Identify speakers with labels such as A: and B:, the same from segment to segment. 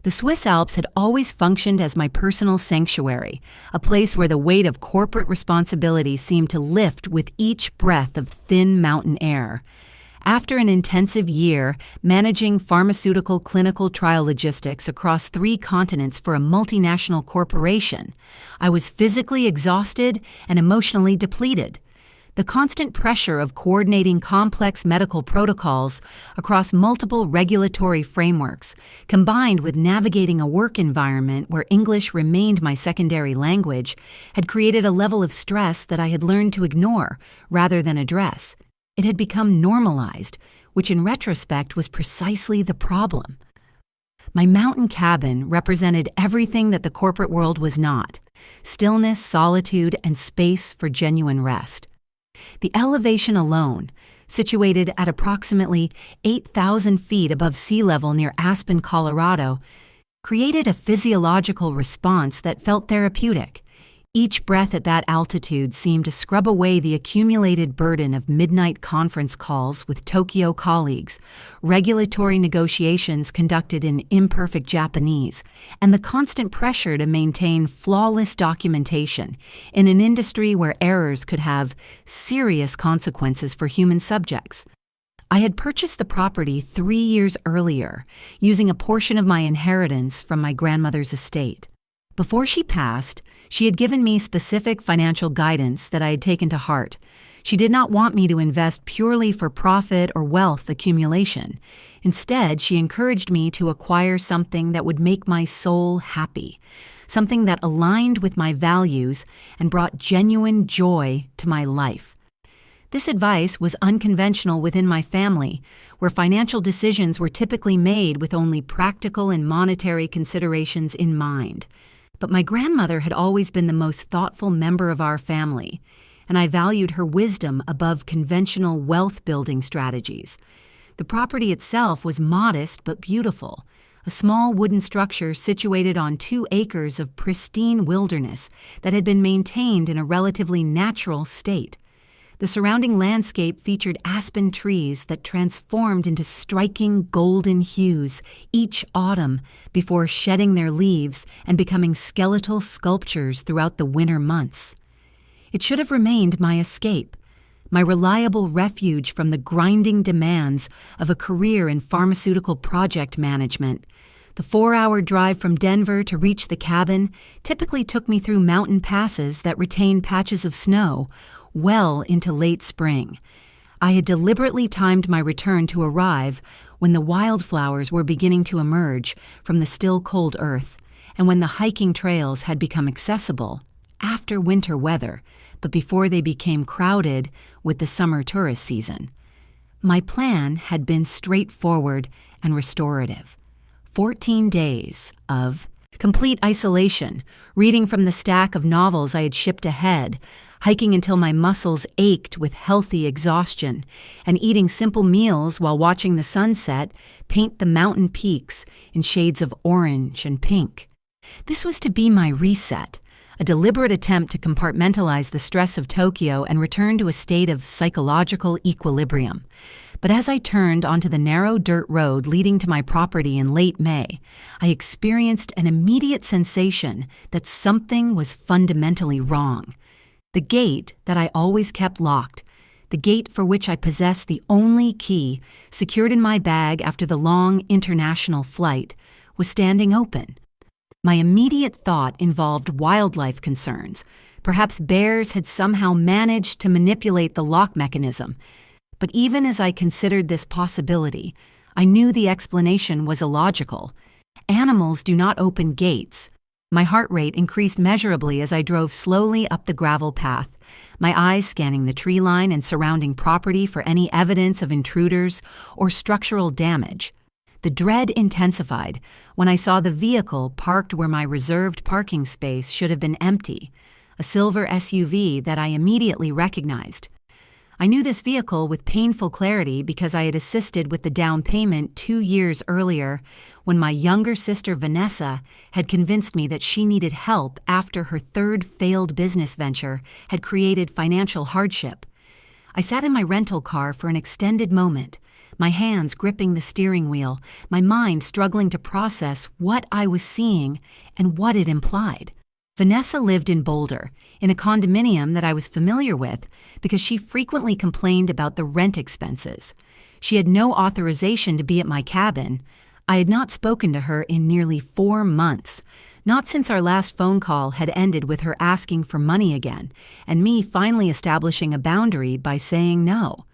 A: The Swiss Alps had always functioned as my personal sanctuary, a place where the weight of corporate responsibility seemed to lift with each breath of thin mountain air. After an intensive year managing pharmaceutical clinical trial logistics across 3 continents for a multinational corporation, I was physically exhausted and emotionally depleted. The constant pressure of coordinating complex medical protocols across multiple regulatory frameworks, combined with navigating a work environment where English remained my secondary language, had created a level of stress that I had learned to ignore rather than address. It had become normalized, which in retrospect was precisely the problem. My mountain cabin represented everything that the corporate world was not: stillness, solitude, and space for genuine rest. The elevation alone, situated at approximately 8,000 feet above sea level near Aspen, Colorado, created a physiological response that felt therapeutic. Each breath at that altitude seemed to scrub away the accumulated burden of midnight conference calls with Tokyo colleagues, regulatory negotiations conducted in imperfect Japanese, and the constant pressure to maintain flawless documentation in an industry where errors could have serious consequences for human subjects. I had purchased the property 3 years earlier, using a portion of my inheritance from my grandmother's estate. Before she passed, she had given me specific financial guidance that I had taken to heart. She did not want me to invest purely for profit or wealth accumulation. Instead, she encouraged me to acquire something that would make my soul happy, something that aligned with my values and brought genuine joy to my life. This advice was unconventional within my family, where financial decisions were typically made with only practical and monetary considerations in mind. But my grandmother had always been the most thoughtful member of our family, and I valued her wisdom above conventional wealth-building strategies. The property itself was modest but beautiful, a small wooden structure situated on 2 acres of pristine wilderness that had been maintained in a relatively natural state. The surrounding landscape featured aspen trees that transformed into striking golden hues each autumn before shedding their leaves and becoming skeletal sculptures throughout the winter months. It should have remained my escape, my reliable refuge from the grinding demands of a career in pharmaceutical project management. The 4-hour drive from Denver to reach the cabin typically took me through mountain passes that retained patches of snow well into late spring. I had deliberately timed my return to arrive when the wildflowers were beginning to emerge from the still cold earth, and when the hiking trails had become accessible after winter weather, but before they became crowded with the summer tourist season. My plan had been straightforward and restorative. 14 days of complete isolation, reading from the stack of novels I had shipped ahead, hiking until my muscles ached with healthy exhaustion, and eating simple meals while watching the sunset paint the mountain peaks in shades of orange and pink. This was to be my reset, a deliberate attempt to compartmentalize the stress of Tokyo and return to a state of psychological equilibrium. But as I turned onto the narrow dirt road leading to my property in late May, I experienced an immediate sensation that something was fundamentally wrong. The gate that I always kept locked, the gate for which I possessed the only key secured in my bag after the long international flight, was standing open. My immediate thought involved wildlife concerns. Perhaps bears had somehow managed to manipulate the lock mechanism. But even as I considered this possibility, I knew the explanation was illogical. Animals do not open gates. My heart rate increased measurably as I drove slowly up the gravel path, my eyes scanning the tree line and surrounding property for any evidence of intruders or structural damage. The dread intensified when I saw the vehicle parked where my reserved parking space should have been empty, a silver SUV that I immediately recognized. I knew this vehicle with painful clarity because I had assisted with the down payment 2 years earlier when my younger sister Vanessa had convinced me that she needed help after her 3rd failed business venture had created financial hardship. I sat in my rental car for an extended moment, my hands gripping the steering wheel, my mind struggling to process what I was seeing and what it implied. Vanessa lived in Boulder, in a condominium that I was familiar with because she frequently complained about the rent expenses. She had no authorization to be at my cabin. I had not spoken to her in nearly 4 months, not since our last phone call had ended with her asking for money again, and me finally establishing a boundary by saying no.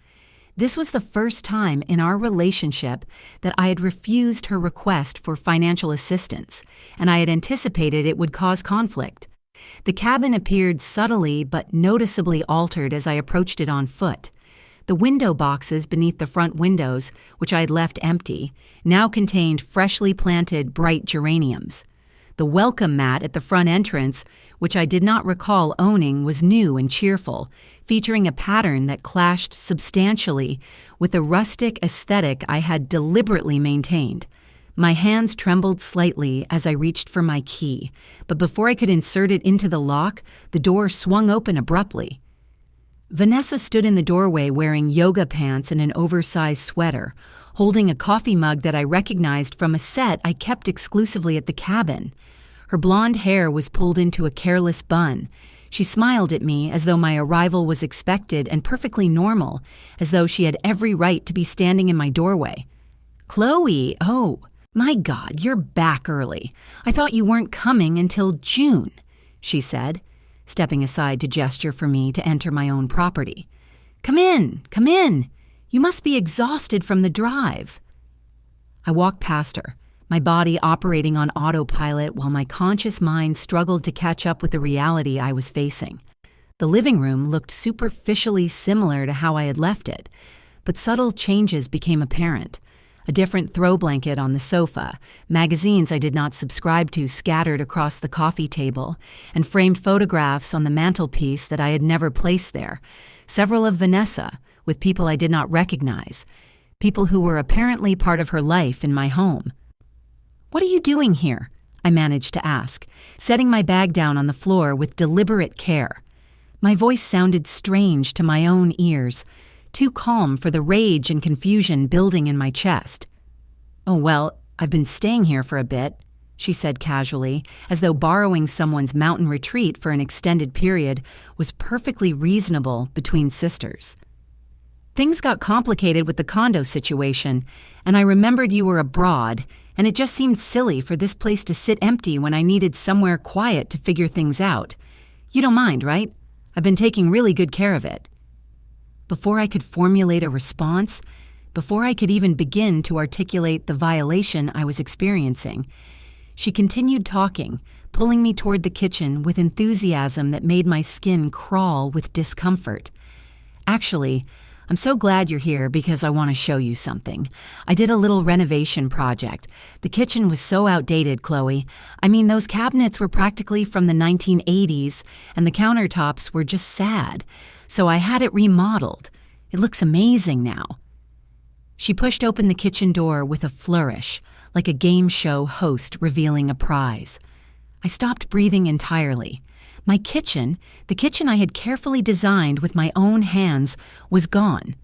A: This was the first time in our relationship that I had refused her request for financial assistance, and I had anticipated it would cause conflict. The cabin appeared subtly but noticeably altered as I approached it on foot. The window boxes beneath the front windows, which I had left empty, now contained freshly planted bright geraniums. The welcome mat at the front entrance, which I did not recall owning, was new and cheerful, featuring a pattern that clashed substantially with the rustic aesthetic I had deliberately maintained. My hands trembled slightly as I reached for my key, but before I could insert it into the lock, the door swung open abruptly. Vanessa stood in the doorway wearing yoga pants and an oversized sweater, holding a coffee mug that I recognized from a set I kept exclusively at the cabin. Her blonde hair was pulled into a careless bun. She smiled at me as though my arrival was expected and perfectly normal, as though she had every right to be standing in my doorway. "Chloe, oh, my God, you're back early. I thought you weren't coming until June," she said, stepping aside to gesture for me to enter my own property. Come in, come in. You must be exhausted from the drive." I walked past her, my body operating on autopilot while my conscious mind struggled to catch up with the reality I was facing. The living room looked superficially similar to how I had left it, but subtle changes became apparent. A different throw blanket on the sofa, magazines I did not subscribe to scattered across the coffee table, and framed photographs on the mantelpiece that I had never placed there, several of Vanessa, with people I did not recognize, people who were apparently part of her life in my home. "What are you doing here?" I managed to ask, setting my bag down on the floor with deliberate care. My voice sounded strange to my own ears, too calm for the rage and confusion building in my chest. "Oh, well, I've been staying here for a bit," she said casually, as though borrowing someone's mountain retreat for an extended period was perfectly reasonable between sisters. "Things got complicated with the condo situation, and I remembered you were abroad, and it just seemed silly for this place to sit empty when I needed somewhere quiet to figure things out. You don't mind, right? I've been taking really good care of it." Before I could formulate a response, before I could even begin to articulate the violation I was experiencing, she continued talking, pulling me toward the kitchen with enthusiasm that made my skin crawl with discomfort. "Actually, I'm so glad you're here because I want to show you something. I did a little renovation project. The kitchen was so outdated, Chloe. I mean, those cabinets were practically from the 1980s, and the countertops were just sad. So I had it remodeled. It looks amazing now." She pushed open the kitchen door with a flourish, like a game show host revealing a prize. I stopped breathing entirely. My kitchen, the kitchen I had carefully designed with my own hands, was gone.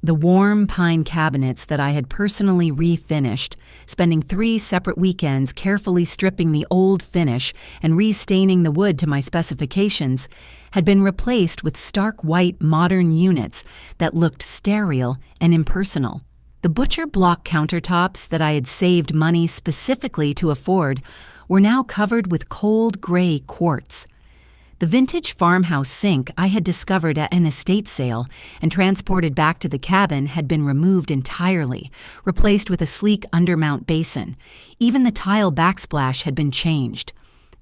A: The warm pine cabinets that I had personally refinished, spending 3 separate weekends carefully stripping the old finish and restaining the wood to my specifications, had been replaced with stark white modern units that looked sterile and impersonal. The butcher block countertops that I had saved money specifically to afford were now covered with cold gray quartz. The vintage farmhouse sink I had discovered at an estate sale and transported back to the cabin had been removed entirely, replaced with a sleek undermount basin. Even the tile backsplash had been changed.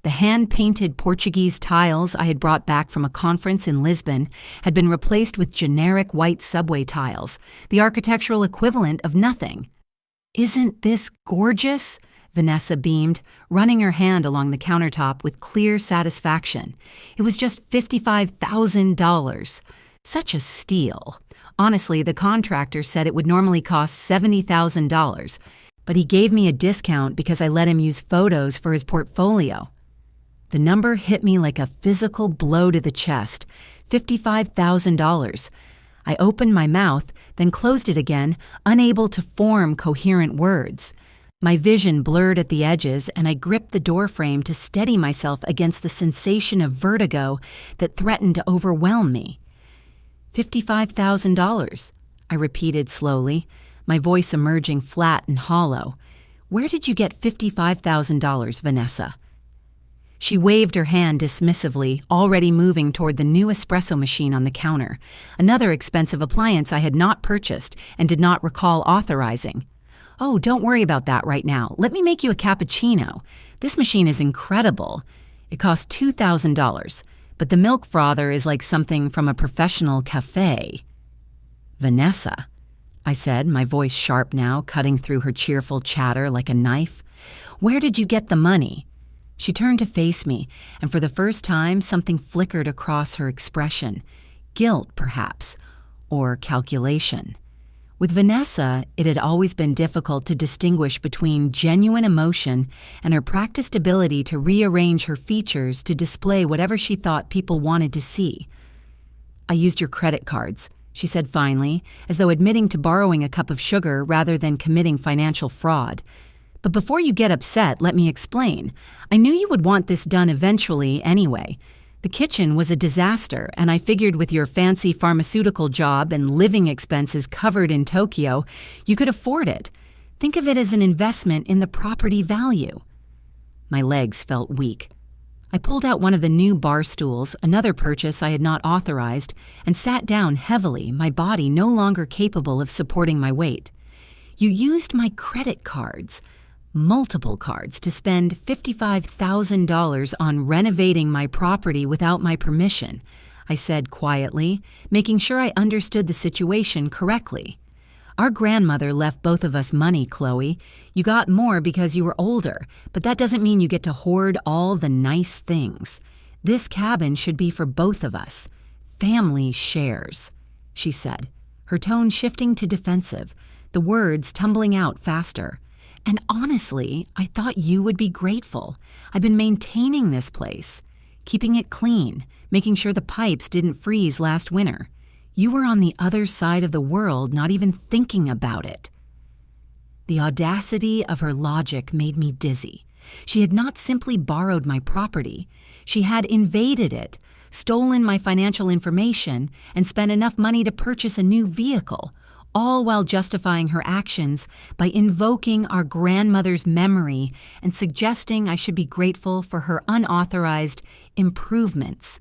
A: The hand-painted Portuguese tiles I had brought back from a conference in Lisbon had been replaced with generic white subway tiles, the architectural equivalent of nothing. "Isn't this gorgeous?" Vanessa beamed, running her hand along the countertop with clear satisfaction. It was just $55,000. Such a steal. Honestly, the contractor said it would normally cost $70,000, but he gave me a discount because I let him use photos for his portfolio. The number hit me like a physical blow to the chest. $55,000. I opened my mouth, then closed it again, unable to form coherent words. My vision blurred at the edges, and I gripped the doorframe to steady myself against the sensation of vertigo that threatened to overwhelm me. $55,000, I repeated slowly, my voice emerging flat and hollow. Where did you get $55,000, Vanessa? She waved her hand dismissively, already moving toward the new espresso machine on the counter, another expensive appliance I had not purchased and did not recall authorizing. Oh, don't worry about that right now. Let me make you a cappuccino. This machine is incredible. It costs $2,000, but the milk frother is like something from a professional cafe. Vanessa, I said, my voice sharp now, cutting through her cheerful chatter like a knife. Where did you get the money? She turned to face me, and for the first time something flickered across her expression. Guilt, perhaps, or calculation. With Vanessa, it had always been difficult to distinguish between genuine emotion and her practiced ability to rearrange her features to display whatever she thought people wanted to see. I used your credit cards, she said finally, as though admitting to borrowing a cup of sugar rather than committing financial fraud. But before you get upset, let me explain. I knew you would want this done eventually anyway. The kitchen was a disaster, and I figured with your fancy pharmaceutical job and living expenses covered in Tokyo, you could afford it. Think of it as an investment in the property value. My legs felt weak. I pulled out one of the new bar stools, another purchase I had not authorized, and sat down heavily, my body no longer capable of supporting my weight. You used my credit cards, multiple cards, to spend $55,000 on renovating my property without my permission, I said quietly, making sure I understood the situation correctly. Our grandmother left both of us money, Chloe. You got more because you were older, but that doesn't mean you get to hoard all the nice things. This cabin should be for both of us. Family shares, she said, her tone shifting to defensive, the words tumbling out faster. And honestly, I thought you would be grateful. I've been maintaining this place, keeping it clean, making sure the pipes didn't freeze last winter. You were on the other side of the world, not even thinking about it. The audacity of her logic made me dizzy. She had not simply borrowed my property. She had invaded it, stolen my financial information, and spent enough money to purchase a new vehicle, all while justifying her actions by invoking our grandmother's memory and suggesting I should be grateful for her unauthorized improvements.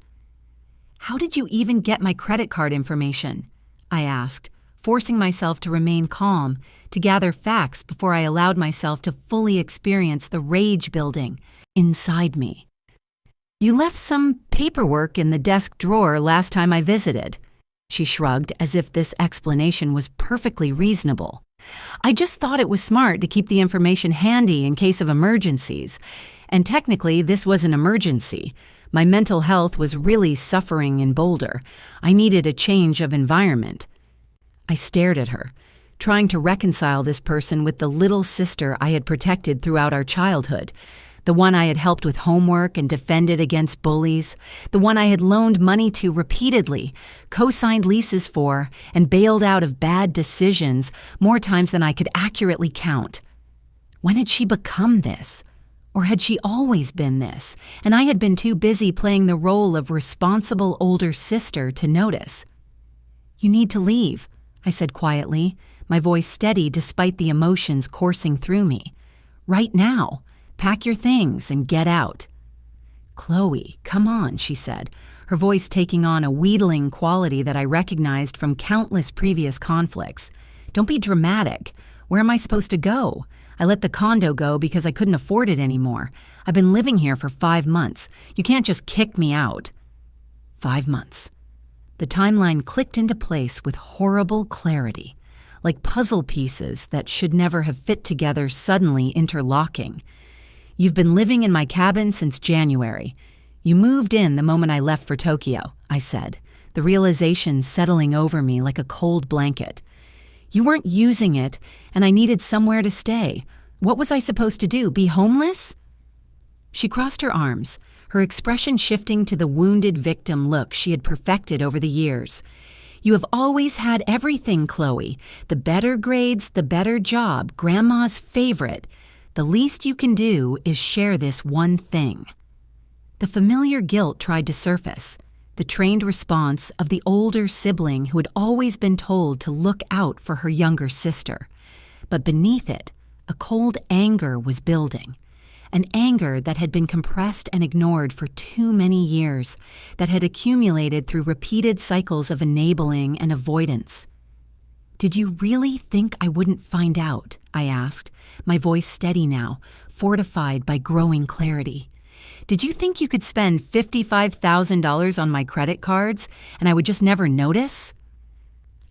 A: How did you even get my credit card information? I asked, forcing myself to remain calm, to gather facts before I allowed myself to fully experience the rage building inside me. You left some paperwork in the desk drawer last time I visited. She shrugged as if this explanation was perfectly reasonable. I just thought it was smart to keep the information handy in case of emergencies. And technically, this was an emergency. My mental health was really suffering in Boulder. I needed a change of environment. I stared at her, trying to reconcile this person with the little sister I had protected throughout our childhood, the one I had helped with homework and defended against bullies, the one I had loaned money to repeatedly, co-signed leases for, and bailed out of bad decisions more times than I could accurately count. When had she become this? Or had she always been this, and I had been too busy playing the role of responsible older sister to notice? You need to leave, I said quietly, my voice steady despite the emotions coursing through me. Right now. Pack your things and get out. Chloe, come on, she said, her voice taking on a wheedling quality that I recognized from countless previous conflicts. Don't be dramatic. Where am I supposed to go? I let the condo go because I couldn't afford it anymore. I've been living here for 5 months. You can't just kick me out. 5 months. The timeline clicked into place with horrible clarity, like puzzle pieces that should never have fit together suddenly interlocking. You've been living in my cabin since January. You moved in the moment I left for Tokyo, I said, the realization settling over me like a cold blanket. You weren't using it, and I needed somewhere to stay. What was I supposed to do, be homeless? She crossed her arms, her expression shifting to the wounded victim look she had perfected over the years. You have always had everything, Chloe. The better grades, the better job, Grandma's favorite. The least you can do is share this one thing." The familiar guilt tried to surface, the trained response of the older sibling who had always been told to look out for her younger sister. But beneath it, a cold anger was building. An anger that had been compressed and ignored for too many years, that had accumulated through repeated cycles of enabling and avoidance. "Did you really think I wouldn't find out?" I asked, my voice steady now, fortified by growing clarity. "Did you think you could spend $55,000 on my credit cards and I would just never notice?"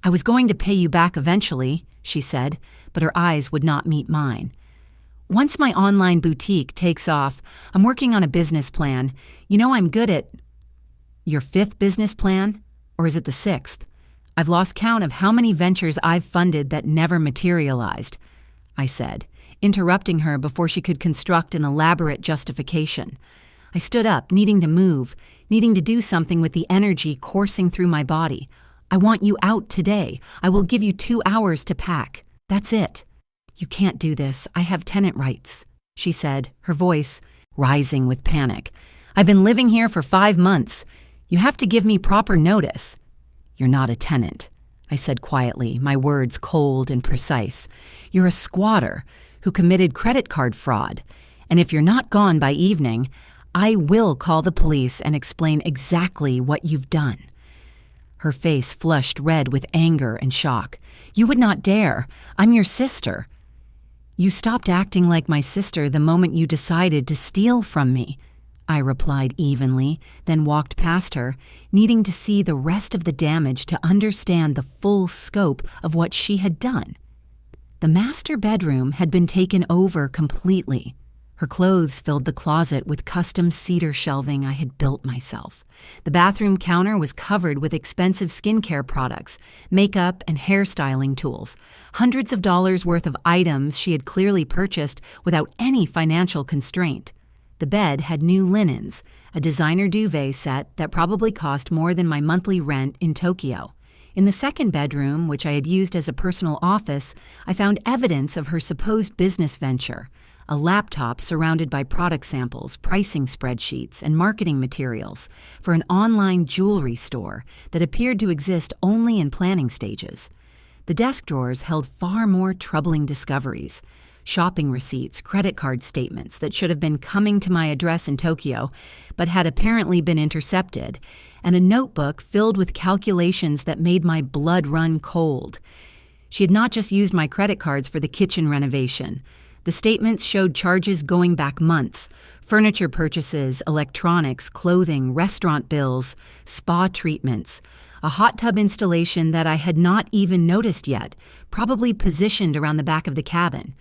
A: "I was going to pay you back eventually," she said, but her eyes would not meet mine. "Once my online boutique takes off, I'm working on a business plan. You know I'm good at—" "Your 5th business plan? Or is it the 6th? I've lost count of how many ventures I've funded that never materialized," I said, interrupting her before she could construct an elaborate justification. I stood up, needing to move, needing to do something with the energy coursing through my body. "I want you out today. I will give you 2 hours to pack. That's it." "You can't do this. I have tenant rights," she said, her voice rising with panic. "I've been living here for 5 months. You have to give me proper notice." "You're not a tenant," I said quietly, my words cold and precise. "You're a squatter who committed credit card fraud. And if you're not gone by evening, I will call the police and explain exactly what you've done." Her face flushed red with anger and shock. "You would not dare. I'm your sister." "You stopped acting like my sister the moment you decided to steal from me," I replied evenly, then walked past her, needing to see the rest of the damage to understand the full scope of what she had done. The master bedroom had been taken over completely. Her clothes filled the closet with custom cedar shelving I had built myself. The bathroom counter was covered with expensive skincare products, makeup, and hairstyling tools, hundreds of dollars worth of items she had clearly purchased without any financial constraint. The bed had new linens, a designer duvet set that probably cost more than my monthly rent in Tokyo. In the second bedroom, which I had used as a personal office, I found evidence of her supposed business venture. A laptop surrounded by product samples, pricing spreadsheets, and marketing materials for an online jewelry store that appeared to exist only in planning stages. The desk drawers held far more troubling discoveries: shopping receipts, credit card statements that should have been coming to my address in Tokyo, but had apparently been intercepted, and a notebook filled with calculations that made my blood run cold. She had not just used my credit cards for the kitchen renovation. The statements showed charges going back months: furniture purchases, electronics, clothing, restaurant bills, spa treatments, a hot tub installation that I had not even noticed yet, probably positioned around the back of the cabin.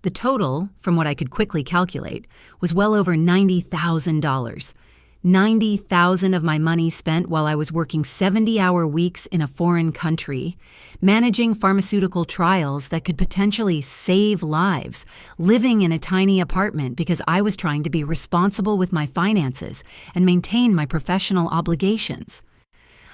A: The total, from what I could quickly calculate, was well over $90,000. $90,000 of my money spent while I was working 70-hour weeks in a foreign country, managing pharmaceutical trials that could potentially save lives, living in a tiny apartment because I was trying to be responsible with my finances and maintain my professional obligations.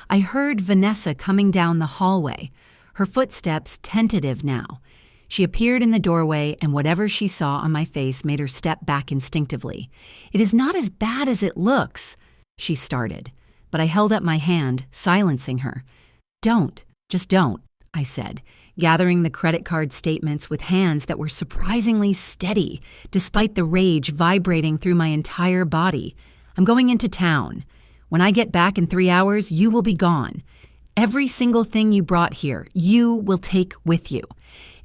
A: I heard Vanessa coming down the hallway, her footsteps tentative now. She appeared in the doorway, and whatever she saw on my face made her step back instinctively. "It is not as bad as it looks," she started, but I held up my hand, silencing her. Just don't," I said, gathering the credit card statements with hands that were surprisingly steady, despite the rage vibrating through my entire body. "I'm going into town. When I get back in 3 hours, you will be gone. Every single thing you brought here, you will take with you.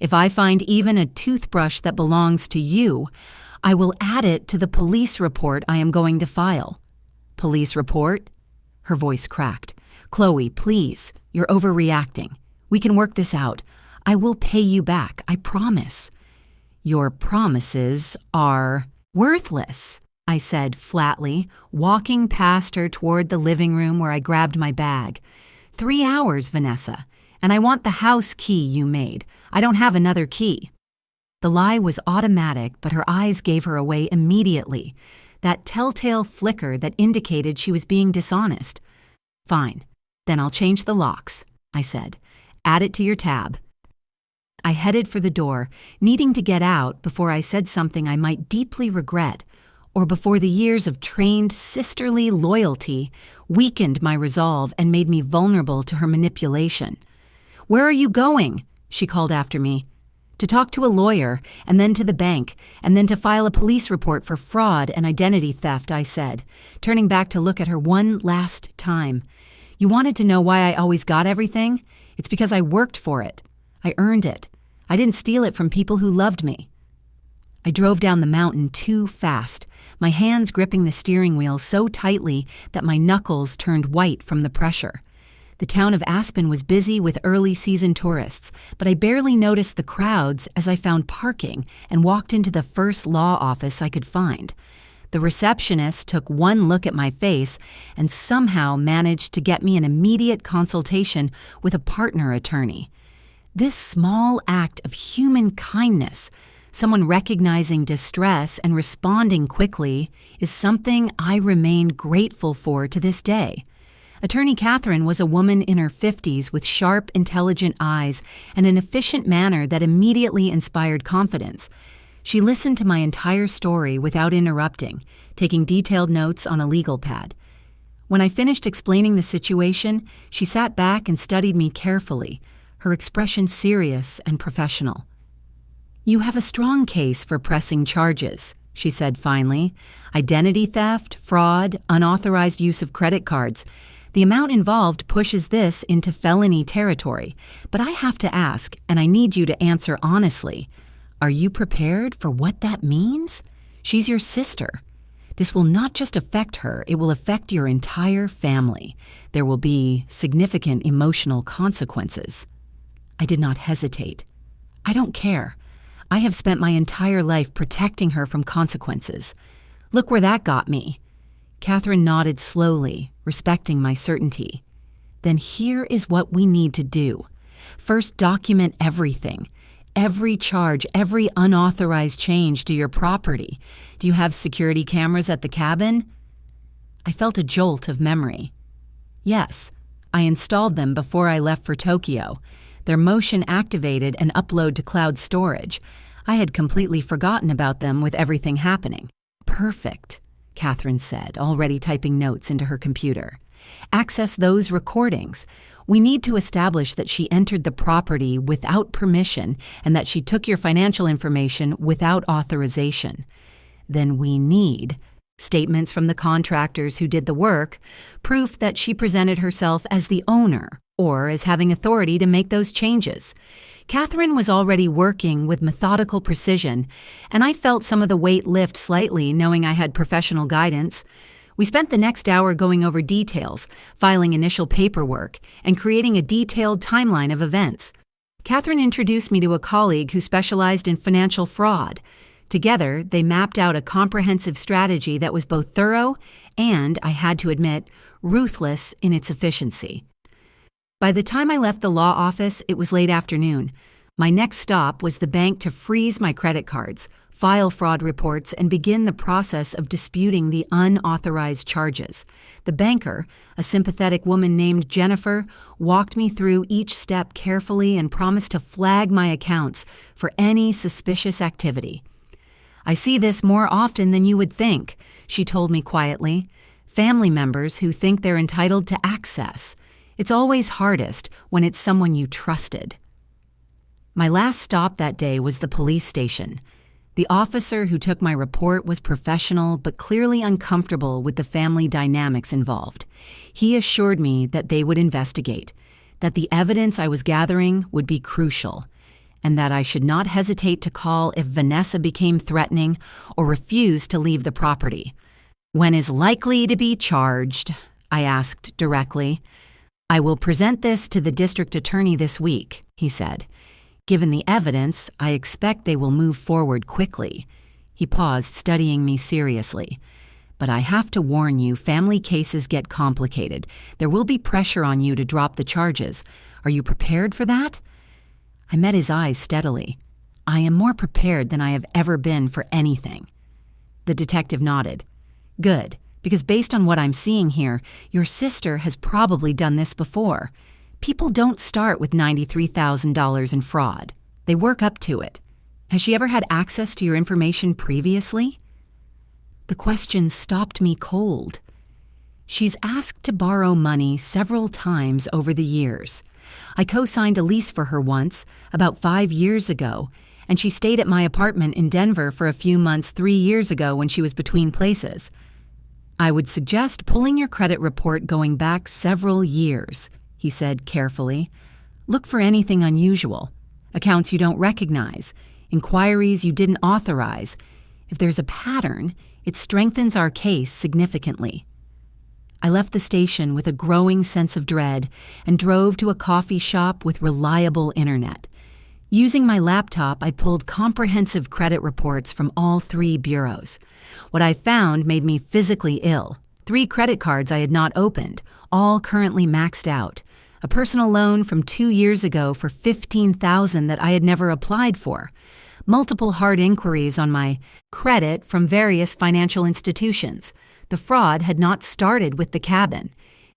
A: If I find even a toothbrush that belongs to you, I will add it to the police report I am going to file." "Police report?" Her voice cracked. "Chloe, please, you're overreacting. We can work this out. I will pay you back, I promise." "Your promises are worthless," I said flatly, walking past her toward the living room where I grabbed my bag. 3 hours, Vanessa, and I want the house key you made. I don't have another key." The lie was automatic, but her eyes gave her away immediately, that telltale flicker that indicated she was being dishonest. "Fine, then I'll change the locks. I said. Add it to your tab. I headed for the door, needing to get out before I said something I might deeply regret, or before the years of trained sisterly loyalty weakened my resolve and made me vulnerable to her manipulation. "Where are you going?" she called after me. "To talk to a lawyer, and then to the bank, and then to file a police report for fraud and identity theft," I said, turning back to look at her one last time. "You wanted to know why I always got everything? It's because I worked for it. I earned it. I didn't steal it from people who loved me." I drove down the mountain too fast, my hands gripping the steering wheel so tightly that my knuckles turned white from the pressure. The town of Aspen was busy with early-season tourists, but I barely noticed the crowds as I found parking and walked into the first law office I could find. The receptionist took one look at my face and somehow managed to get me an immediate consultation with a partner attorney. This small act of human kindness, someone recognizing distress and responding quickly, is something I remain grateful for to this day. Attorney Catherine was a woman in her 50s with sharp, intelligent eyes and an efficient manner that immediately inspired confidence. She listened to my entire story without interrupting, taking detailed notes on a legal pad. When I finished explaining the situation, she sat back and studied me carefully, her expression serious and professional. "You have a strong case for pressing charges," she said finally. "Identity theft, fraud, unauthorized use of credit cards. The amount involved pushes this into felony territory. But I have to ask, and I need you to answer honestly, are you prepared for what that means? She's your sister. This will not just affect her, it will affect your entire family. There will be significant emotional consequences." I did not hesitate. "I don't care. I have spent my entire life protecting her from consequences. Look where that got me." Catherine nodded slowly, respecting my certainty. "Then here is what we need to do. First, document everything. Every charge, every unauthorized change to your property. Do you have security cameras at the cabin?" I felt a jolt of memory. Yes, I installed them before I left for Tokyo. They're motion-activated and upload to cloud storage. I had completely forgotten about them with everything happening. "Perfect," Catherine said, already typing notes into her computer. "Access those recordings. We need to establish that she entered the property without permission and that she took your financial information without authorization. Then we need statements from the contractors who did the work, proof that she presented herself as the owner or as having authority to make those changes." Catherine was already working with methodical precision, and I felt some of the weight lift slightly knowing I had professional guidance. We spent the next hour going over details, filing initial paperwork, and creating a detailed timeline of events. Catherine introduced me to a colleague who specialized in financial fraud. Together, they mapped out a comprehensive strategy that was both thorough and, I had to admit, ruthless in its efficiency. By the time I left the law office, it was late afternoon. My next stop was the bank to freeze my credit cards, file fraud reports, and begin the process of disputing the unauthorized charges. The banker, a sympathetic woman named Jennifer, walked me through each step carefully and promised to flag my accounts for any suspicious activity. "I see this more often than you would think," she told me quietly. "Family members who think they're entitled to access. It's always hardest when it's someone you trusted." My last stop that day was the police station. The officer who took my report was professional but clearly uncomfortable with the family dynamics involved. He assured me that they would investigate, that the evidence I was gathering would be crucial, and that I should not hesitate to call if Vanessa became threatening or refused to leave the property. "When is likely to be charged?" I asked directly. "I will present this to the district attorney this week," he said. "Given the evidence, I expect they will move forward quickly." He paused, studying me seriously. "But I have to warn you, family cases get complicated. There will be pressure on you to drop the charges. Are you prepared for that?" I met his eyes steadily. "I am more prepared than I have ever been for anything." The detective nodded. "Good. Because based on what I'm seeing here, your sister has probably done this before. People don't start with $93,000 in fraud. They work up to it. Has she ever had access to your information previously? The question stopped me cold. She's asked to borrow money several times over the years. I co-signed a lease for her once, about 5 years ago, and she stayed at my apartment in Denver for a few months 3 years ago when she was between places. I would suggest pulling your credit report going back several years, he said carefully. Look for anything unusual, accounts you don't recognize, inquiries you didn't authorize. If there's a pattern, it strengthens our case significantly. I left the station with a growing sense of dread and drove to a coffee shop with reliable internet. Using my laptop, I pulled comprehensive credit reports from all 3 bureaus. What I found made me physically ill. 3 credit cards I had not opened, all currently maxed out. A personal loan from 2 years ago for $15,000 that I had never applied for. Multiple hard inquiries on my credit from various financial institutions. The fraud had not started with the cabin.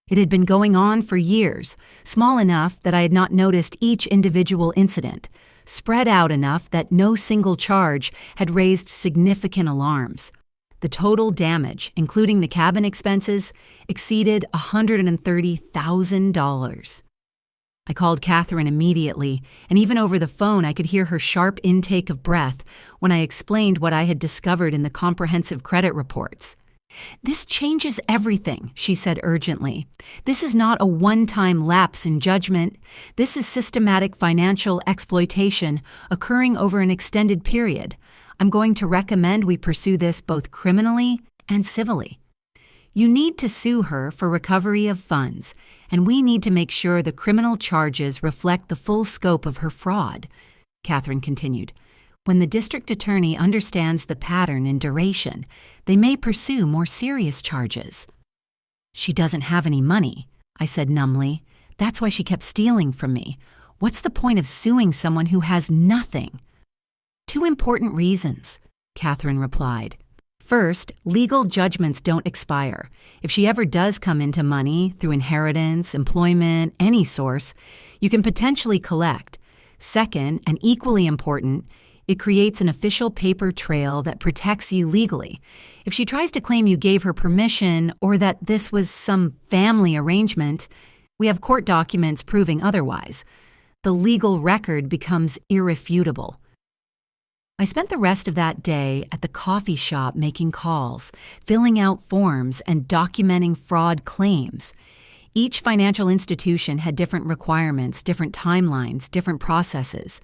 A: It had been going on for years, small enough that I had not noticed each individual incident, spread out enough that no single charge had raised significant alarms. The total damage, including the cabin expenses, exceeded $130,000. I called Catherine immediately, and even over the phone I could hear her sharp intake of breath when I explained what I had discovered in the comprehensive credit reports. "This changes everything," she said urgently. "This is not a one-time lapse in judgment. This is systematic financial exploitation occurring over an extended period. I'm going to recommend we pursue this both criminally and civilly. You need to sue her for recovery of funds, and we need to make sure the criminal charges reflect the full scope of her fraud," Catherine continued. "When the district attorney understands the pattern and duration, they may pursue more serious charges." "She doesn't have any money," I said numbly. "That's why she kept stealing from me. What's the point of suing someone who has nothing?" "2 important reasons," Catherine replied. "First, legal judgments don't expire. If she ever does come into money through inheritance, employment, any source, you can potentially collect. Second, and equally important, it creates an official paper trail that protects you legally. If she tries to claim you gave her permission or that this was some family arrangement, we have court documents proving otherwise. The legal record becomes irrefutable." I spent the rest of that day at the coffee shop making calls, filling out forms, and documenting fraud claims. Each financial institution had different requirements, different timelines, different processes.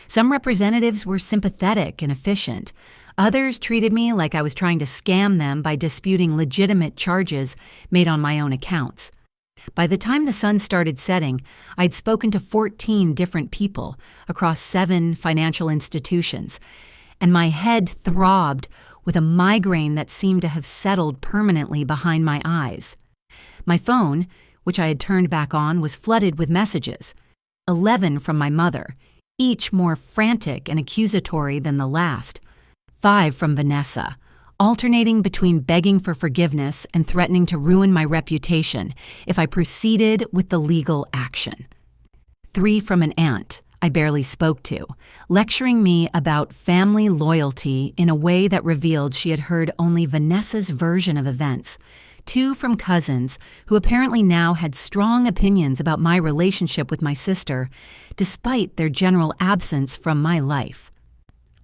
A: Some representatives were sympathetic and efficient. Others treated me like I was trying to scam them by disputing legitimate charges made on my own accounts. By the time the sun started setting, I'd spoken to 14 different people across 7 financial institutions, and my head throbbed with a migraine that seemed to have settled permanently behind my eyes. My phone, which I had turned back on, was flooded with messages. 11 from my mother, each more frantic and accusatory than the last. 5 from Vanessa, alternating between begging for forgiveness and threatening to ruin my reputation if I proceeded with the legal action. 3 from an aunt I barely spoke to, lecturing me about family loyalty in a way that revealed she had heard only Vanessa's version of events. 2 from cousins who apparently now had strong opinions about my relationship with my sister, despite their general absence from my life.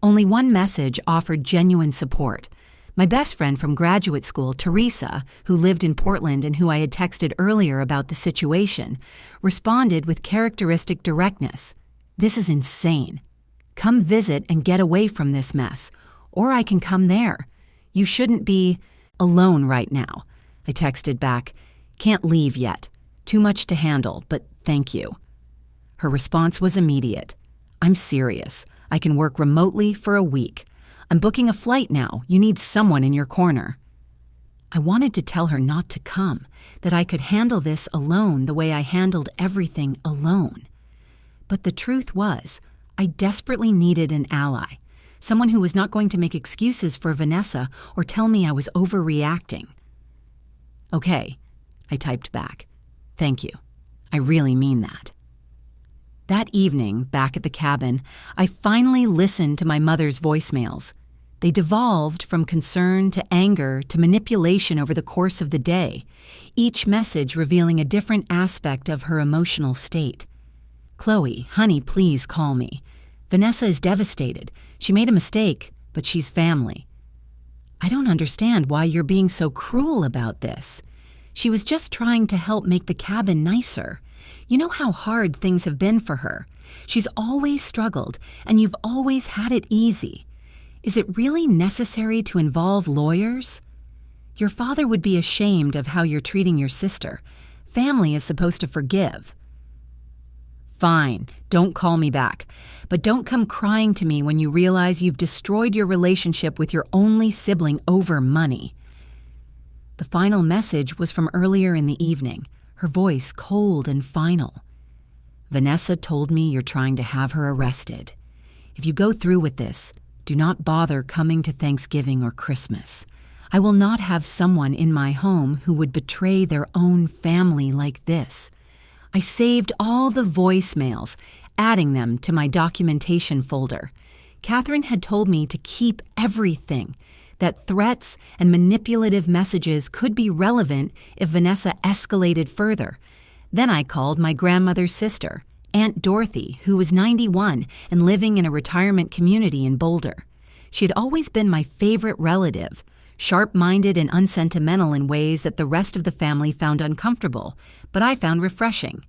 A: Only one message offered genuine support. My best friend from graduate school, Teresa, who lived in Portland and who I had texted earlier about the situation, responded with characteristic directness. "This is insane. Come visit and get away from this mess. Or I can come there. You shouldn't be alone right now." I texted back, "Can't leave yet. Too much to handle, but thank you." Her response was immediate. "I'm serious. I can work remotely for a week. I'm booking a flight now. You need someone in your corner." I wanted to tell her not to come, that I could handle this alone the way I handled everything alone. But the truth was, I desperately needed an ally, someone who was not going to make excuses for Vanessa or tell me I was overreacting. "Okay," I typed back. "Thank you. I really mean that. That evening, back at the cabin, I finally listened to my mother's voicemails. They devolved from concern to anger to manipulation over the course of the day, each message revealing a different aspect of her emotional state. "Chloe, honey, please call me. Vanessa is devastated. She made a mistake, but she's family. I don't understand why you're being so cruel about this. She was just trying to help make the cabin nicer. You know how hard things have been for her. She's always struggled, and you've always had it easy. Is it really necessary to involve lawyers? Your father would be ashamed of how you're treating your sister. Family is supposed to forgive." "Fine, don't call me back. But don't come crying to me when you realize you've destroyed your relationship with your only sibling over money." The final message was from earlier in the evening, her voice cold and final. "Vanessa told me you're trying to have her arrested. If you go through with this, do not bother coming to Thanksgiving or Christmas. I will not have someone in my home who would betray their own family like this." I saved all the voicemails, adding them to my documentation folder. Catherine had told me to keep everything, that threats and manipulative messages could be relevant if Vanessa escalated further. Then I called my grandmother's sister, Aunt Dorothy, who was 91 and living in a retirement community in Boulder. She had always been my favorite relative, sharp-minded and unsentimental in ways that the rest of the family found uncomfortable, but I found refreshing.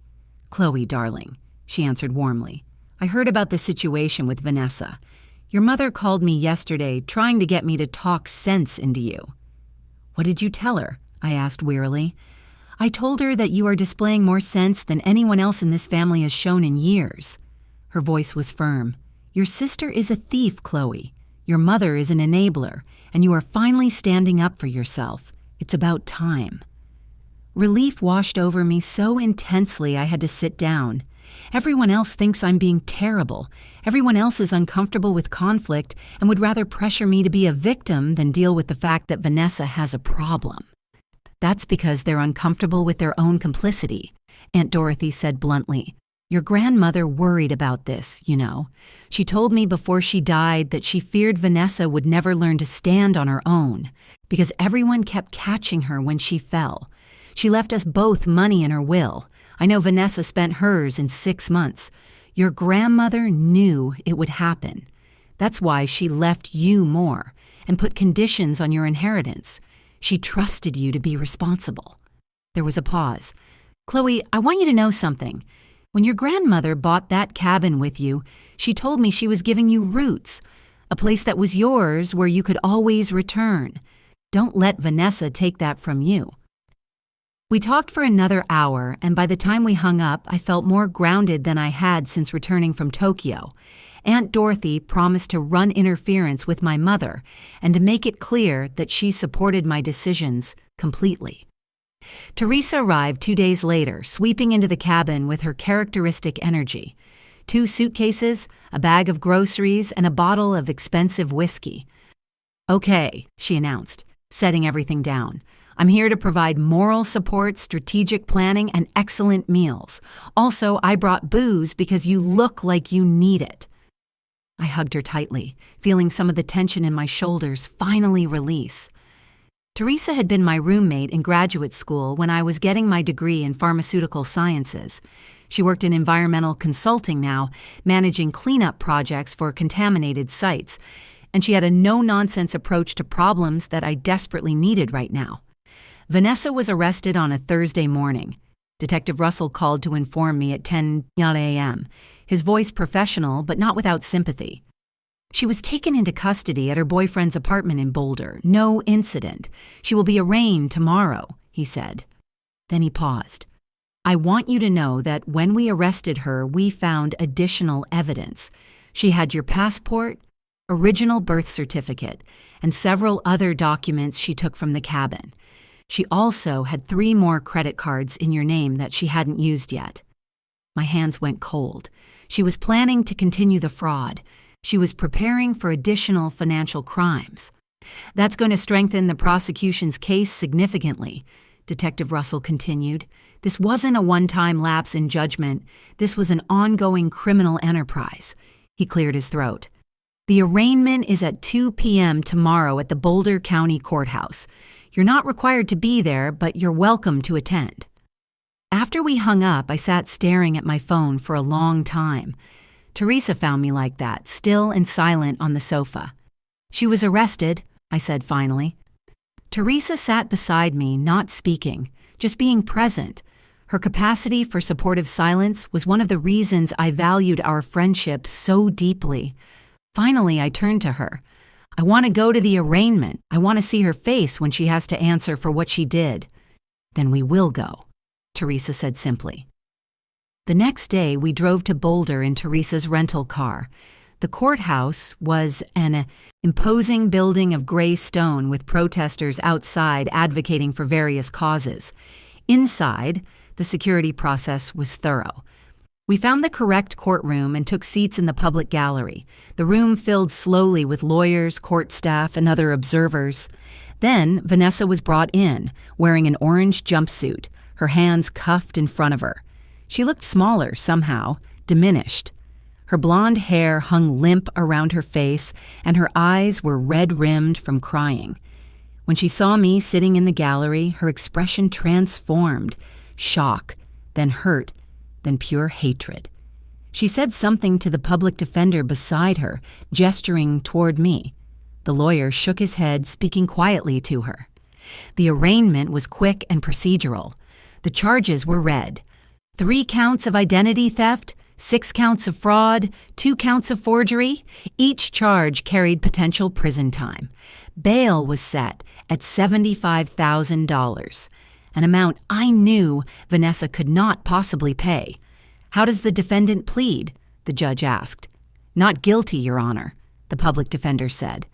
A: "Chloe, darling," she answered warmly. "I heard about the situation with Vanessa. Your mother called me yesterday trying to get me to talk sense into you." "What did you tell her?" I asked wearily. "I told her that you are displaying more sense than anyone else in this family has shown in years." Her voice was firm. "Your sister is a thief, Chloe. Your mother is an enabler, and you are finally standing up for yourself. It's about time." Relief washed over me so intensely I had to sit down. Everyone else thinks I'm being terrible. Everyone else is uncomfortable with conflict and would rather pressure me to be a victim than deal with the fact that Vanessa has a problem. "That's because they're uncomfortable with their own complicity," Aunt Dorothy said bluntly. "Your grandmother worried about this, you know. She told me before she died that she feared Vanessa would never learn to stand on her own, because everyone kept catching her when she fell. She left us both money in her will. I know Vanessa spent hers in 6 months. Your grandmother knew it would happen. That's why she left you more and put conditions on your inheritance. She trusted you to be responsible." There was a pause. "Chloe, I want you to know something. When your grandmother bought that cabin with you, she told me she was giving you roots, a place that was yours where you could always return. Don't let Vanessa take that from you." We talked for another hour, and by the time we hung up, I felt more grounded than I had since returning from Tokyo. Aunt Dorothy promised to run interference with my mother and to make it clear that she supported my decisions completely. Teresa arrived 2 days later, sweeping into the cabin with her characteristic energy. 2 suitcases, a bag of groceries, and a bottle of expensive whiskey. "Okay," she announced, setting everything down. "I'm here to provide moral support, strategic planning, and excellent meals. Also, I brought booze because you look like you need it." I hugged her tightly, feeling some of the tension in my shoulders finally release. Teresa had been my roommate in graduate school when I was getting my degree in pharmaceutical sciences. She worked in environmental consulting now, managing cleanup projects for contaminated sites, and she had a no-nonsense approach to problems that I desperately needed right now. Vanessa was arrested on a Thursday morning. Detective Russell called to inform me at 10 a.m., his voice professional but not without sympathy. She was taken into custody at her boyfriend's apartment in Boulder. No incident. She will be arraigned tomorrow, he said. Then he paused. "I want you to know that when we arrested her, we found additional evidence. She had your passport, original birth certificate, and several other documents she took from the cabin. She also had 3 more credit cards in your name that she hadn't used yet." My hands went cold. She was planning to continue the fraud. She was preparing for additional financial crimes. "That's going to strengthen the prosecution's case significantly. Detective Russell continued. This wasn't a one-time lapse in judgment. This was an ongoing criminal enterprise. He cleared his throat. The arraignment is at 2 p.m. tomorrow at the Boulder County Courthouse. You're not required to be there, but you're welcome to attend. After we hung up, I sat staring at my phone for a long time. Teresa found me like that, still and silent on the sofa. She was arrested, I said finally. Teresa sat beside me, not speaking, just being present. Her capacity for supportive silence was one of the reasons I valued our friendship so deeply. Finally, I turned to her. I want to go to the arraignment. I want to see her face when she has to answer for what she did. Then we will go, Teresa said simply. The next day, we drove to Boulder in Teresa's rental car. The courthouse was an imposing building of gray stone with protesters outside advocating for various causes. Inside, the security process was thorough. We found the correct courtroom and took seats in the public gallery. The room filled slowly with lawyers, court staff, and other observers. Then Vanessa was brought in, wearing an orange jumpsuit, her hands cuffed in front of her. She looked smaller somehow, diminished. Her blonde hair hung limp around her face, and her eyes were red-rimmed from crying. When she saw me sitting in the gallery, her expression transformed. Shock, then hurt, then pure hatred. She said something to the public defender beside her, gesturing toward me. The lawyer shook his head, speaking quietly to her. The arraignment was quick and procedural. The charges were read. 3 counts of identity theft, 6 counts of fraud, 2 counts of forgery. Each charge carried potential prison time. Bail was set at $75,000, an amount I knew Vanessa could not possibly pay. How does the defendant plead? The judge asked. Not guilty, Your Honor, the public defender said.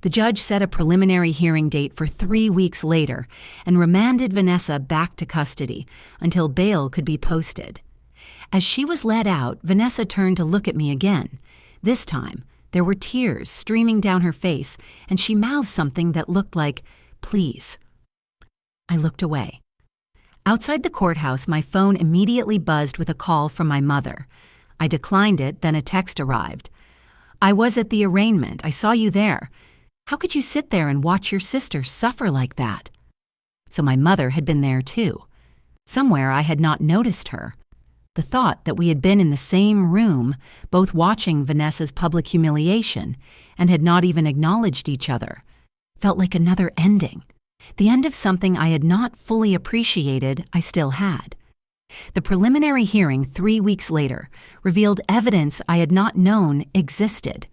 A: The judge set a preliminary hearing date for 3 weeks later and remanded Vanessa back to custody until bail could be posted. As she was let out, Vanessa turned to look at me again. This time, there were tears streaming down her face, and she mouthed something that looked like, "Please." I looked away. Outside the courthouse, my phone immediately buzzed with a call from my mother. I declined it, then a text arrived. "I was at the arraignment. I saw you there. How could you sit there and watch your sister suffer like that?" So my mother had been there too. Somewhere I had not noticed her. The thought that we had been in the same room, both watching Vanessa's public humiliation, and had not even acknowledged each other, felt like another ending. The end of something I had not fully appreciated I still had. The preliminary hearing 3 weeks later revealed evidence I had not known existed.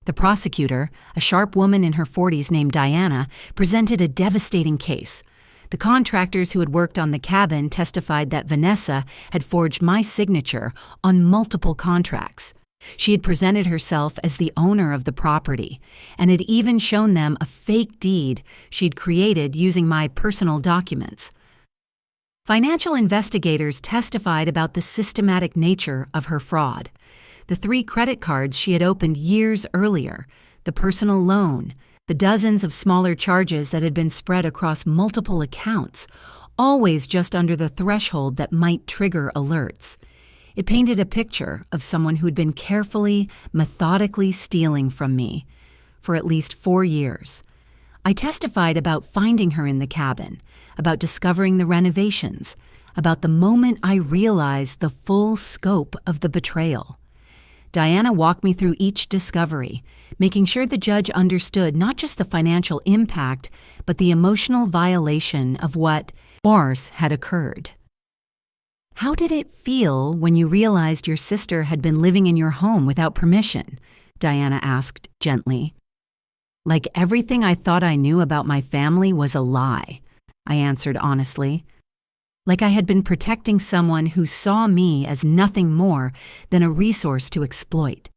A: The prosecutor, a sharp woman in her 40s named Diana, presented a devastating case. The contractors who had worked on the cabin testified that Vanessa had forged my signature on multiple contracts. She had presented herself as the owner of the property and had even shown them a fake deed she'd created using my personal documents. Financial investigators testified about the systematic nature of her fraud. The 3 credit cards she had opened years earlier, the personal loan, the dozens of smaller charges that had been spread across multiple accounts, always just under the threshold that might trigger alerts. It painted a picture of someone who'd been carefully, methodically stealing from me for at least 4 years. I testified about finding her in the cabin, about discovering the renovations, about the moment I realized the full scope of the betrayal. Diana walked me through each discovery, making sure the judge understood not just the financial impact, but the emotional violation of what worse had occurred. "How did it feel when you realized your sister had been living in your home without permission?" Diana asked gently. "Like everything I thought I knew about my family was a lie," I answered honestly. Like I had been protecting someone who saw me as nothing more than a resource to exploit.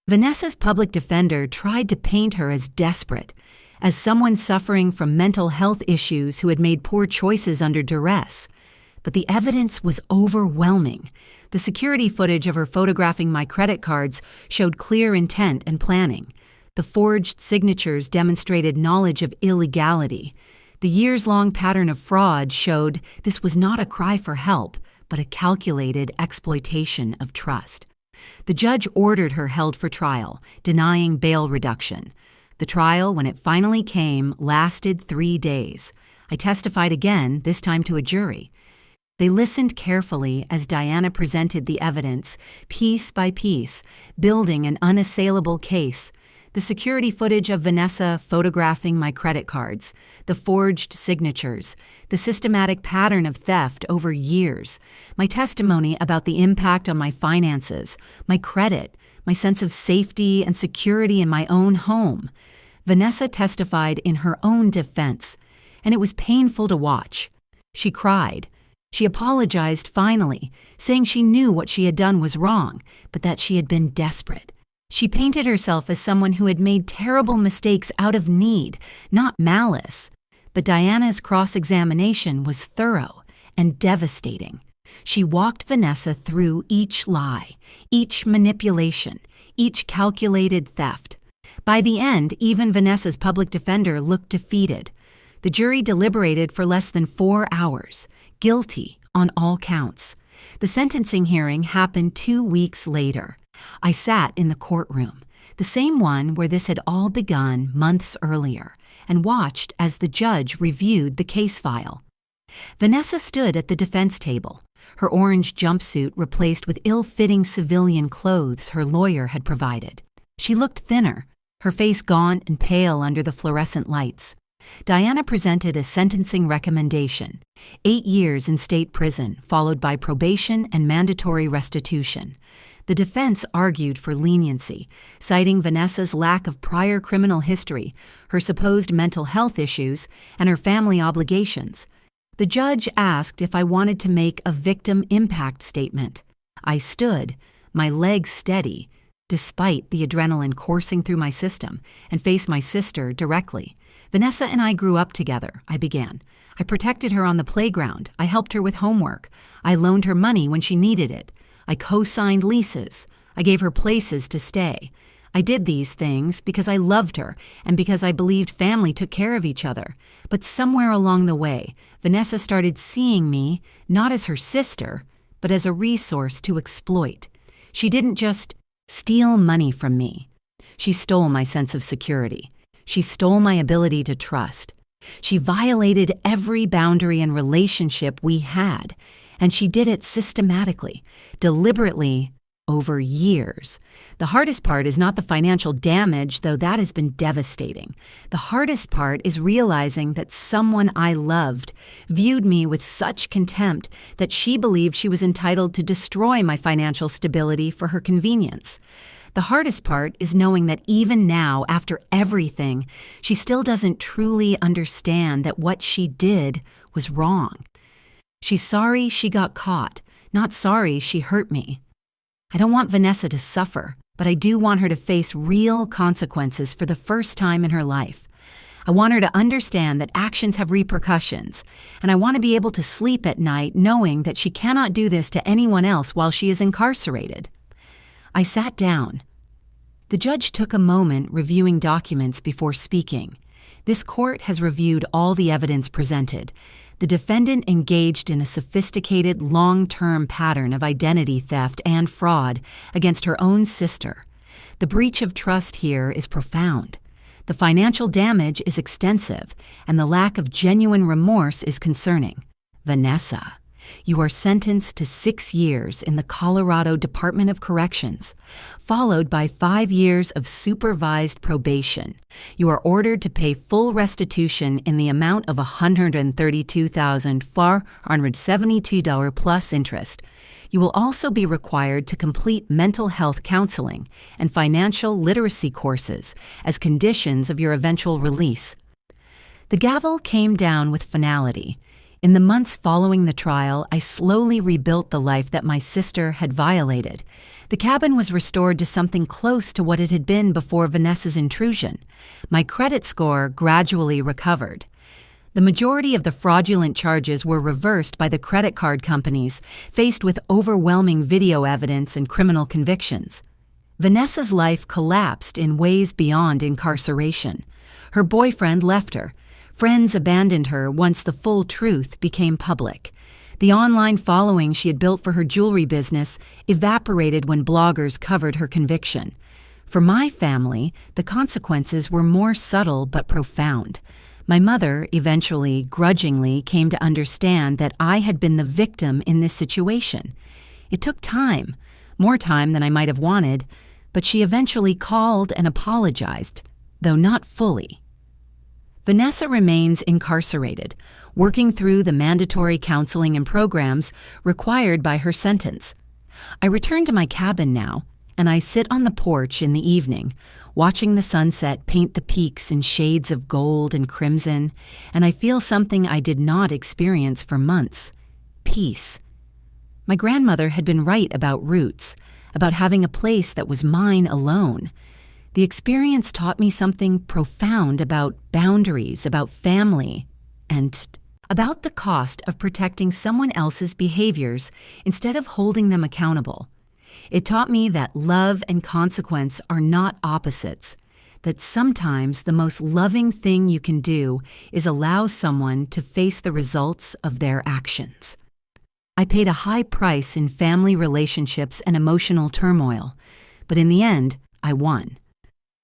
A: Vanessa's public defender tried to paint her as desperate, as someone suffering from mental health issues who had made poor choices under duress. But the evidence was overwhelming. The security footage of her photographing my credit cards showed clear intent and planning. The forged signatures demonstrated knowledge of illegality. The years-long pattern of fraud showed this was not a cry for help, but a calculated exploitation of trust. The judge ordered her held for trial, denying bail reduction. The trial, when it finally came, lasted 3 days. I testified again, this time to a jury. They listened carefully as Diana presented the evidence, piece by piece, building an unassailable case. The security footage of Vanessa photographing my credit cards, the forged signatures, the systematic pattern of theft over years, my testimony about the impact on my finances, my credit, my sense of safety and security in my own home. Vanessa testified in her own defense, and it was painful to watch. She cried. She apologized finally, saying she knew what she had done was wrong, but that she had been desperate. She painted herself as someone who had made terrible mistakes out of need, not malice. But Diana's cross-examination was thorough and devastating. She walked Vanessa through each lie, each manipulation, each calculated theft. By the end, even Vanessa's public defender looked defeated. The jury deliberated for less than 4 hours, guilty on all counts. The sentencing hearing happened 2 weeks later. I sat in the courtroom, the same one where this had all begun months earlier, and watched as the judge reviewed the case file. Vanessa stood at the defense table, her orange jumpsuit replaced with ill-fitting civilian clothes her lawyer had provided. She looked thinner, her face gaunt and pale under the fluorescent lights. Diana presented a sentencing recommendation, 8 years in state prison, followed by probation and mandatory restitution. The defense argued for leniency, citing Vanessa's lack of prior criminal history, her supposed mental health issues, and her family obligations. The judge asked if I wanted to make a victim impact statement. I stood, my legs steady, despite the adrenaline coursing through my system, and faced my sister directly. Vanessa and I grew up together, I began. I protected her on the playground. I helped her with homework. I loaned her money when she needed it. I co-signed leases. I gave her places to stay. I did these things because I loved her and because I believed family took care of each other. But somewhere along the way, Vanessa started seeing me not as her sister, but as a resource to exploit. She didn't just steal money from me. She stole my sense of security. She stole my ability to trust. She violated every boundary and relationship we had, and she did it systematically, deliberately, over years. The hardest part is not the financial damage, though that has been devastating. The hardest part is realizing that someone I loved viewed me with such contempt that she believed she was entitled to destroy my financial stability for her convenience. The hardest part is knowing that even now, after everything, she still doesn't truly understand that what she did was wrong. She's sorry she got caught, not sorry she hurt me. I don't want Vanessa to suffer, but I do want her to face real consequences for the first time in her life. I want her to understand that actions have repercussions, and I want to be able to sleep at night knowing that she cannot do this to anyone else while she is incarcerated. I sat down. The judge took a moment reviewing documents before speaking. This court has reviewed all the evidence presented. The defendant engaged in a sophisticated, long-term pattern of identity theft and fraud against her own sister. The breach of trust here is profound. The financial damage is extensive, and the lack of genuine remorse is concerning. Vanessa, you are sentenced to 6 years in the Colorado Department of Corrections, followed by 5 years of supervised probation. You are ordered to pay full restitution in the amount of $132,472 plus interest. You will also be required to complete mental health counseling and financial literacy courses as conditions of your eventual release. The gavel came down with finality. In the months following the trial, I slowly rebuilt the life that my sister had violated. The cabin was restored to something close to what it had been before Vanessa's intrusion. My credit score gradually recovered. The majority of the fraudulent charges were reversed by the credit card companies, faced with overwhelming video evidence and criminal convictions. Vanessa's life collapsed in ways beyond incarceration. Her boyfriend left her. Friends abandoned her once the full truth became public. The online following she had built for her jewelry business evaporated when bloggers covered her conviction. For my family, the consequences were more subtle but profound. My mother eventually, grudgingly, came to understand that I had been the victim in this situation. It took time, more time than I might have wanted, but she eventually called and apologized, though not fully. Vanessa remains incarcerated, working through the mandatory counseling and programs required by her sentence. I return to my cabin now, and I sit on the porch in the evening, watching the sunset paint the peaks in shades of gold and crimson, and I feel something I did not experience for months: peace. My grandmother had been right about roots, about having a place that was mine alone. The experience taught me something profound about boundaries, about family, and about the cost of protecting someone else's behaviors instead of holding them accountable. It taught me that love and consequence are not opposites, that sometimes the most loving thing you can do is allow someone to face the results of their actions. I paid a high price in family relationships and emotional turmoil, but in the end, I won.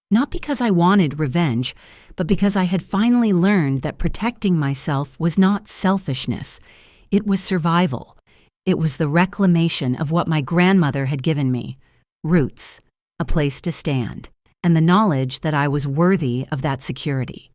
A: Not because I wanted revenge, but because I had finally learned that protecting myself was not selfishness. It was survival. It was the reclamation of what my grandmother had given me: roots, a place to stand, and the knowledge that I was worthy of that security.